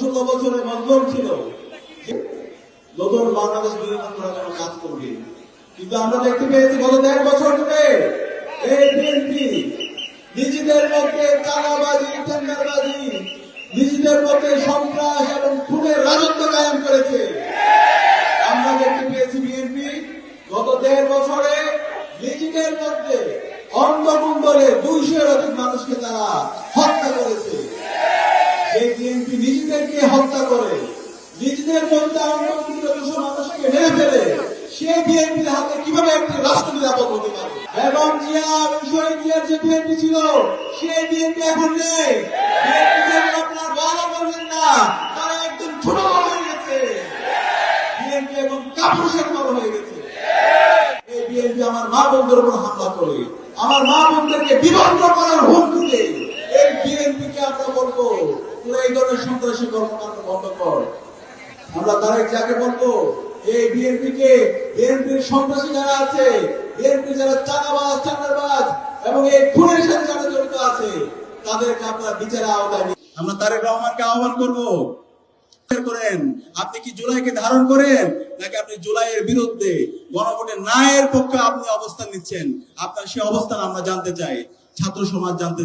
16 বছরে মজলুম ছিল, নতুন বাংলাদেশ বিনির্মাণ করার জন্য কাজ করবে। কিন্তু আমরা দেখতে পেয়েছি গত 1.5 বছর ধরে এই বিএনপি নিজেদের মধ্যে চাঁদাবাজি, টেন্ডারবাজি, নিজেদের মধ্যে সন্ত্রাস এবং খুনের রাজত্ব কায়েম করেছে। আমরা দেখতে পেয়েছি বিএনপি গত 1.5 বছরে নিজেদের মধ্যে অন্ধগুণ বলে 200-এর অধিক মানুষকে তারা হত্যা করেছে। সেই বিএনপি নিজেদেরকে হত্যা করে, নিজেদের মধ্যে অন্ধগুণ 200 মানুষকে মেরে ফেলে, সেই বিএনপির হাতে কিভাবে একটি রাষ্ট্র নিরাপদ হতে পারে? বেগম জিয়া, শহীদ জিয়ার যে বিএনপি ছিল, সেই বিএনপি এখন নেই। আপনার বড় বলবেন না, তারা একদম ছোট হয়ে গেছে। বিএনপি এখন কাপুরুষের মতো হয়ে গেছে। এই বিএনপি আমার মা বোনদের উপর হামলা করে, আমার মা বোনদেরকে বিভক্ত করার হুমকি দেয়। এই বিএনপিকে আমরা বলবো, তোরা এই ধরনের সন্ত্রাসী কর্মকাণ্ড বন্ধ কর। আমরা তারেক জিয়াকে বলবো, এই বিএনপিকে, বিএনপির সন্ত্রাসী যারা আছে, বিএনপি যারা চাঁদাবাজ, টেন্ডারবাজ এবং এই খুনের সাথে যারা জড়িত আছে, তাদেরকে আপনারা বিচারের আওতায় নিন। আমরা তারেক রহমানকে আহ্বান করবো, করেন আপনি কি জুলাইকে ধারণ করেন, নাকি আপনি জুলাইয়ের বিরুদ্ধে গণভোটের না এর পক্ষে আপনি অবস্থান নিচ্ছেন? আপনার সেই অবস্থান আমরা জানতে চাই, ছাত্র সমাজ জানতে চাই।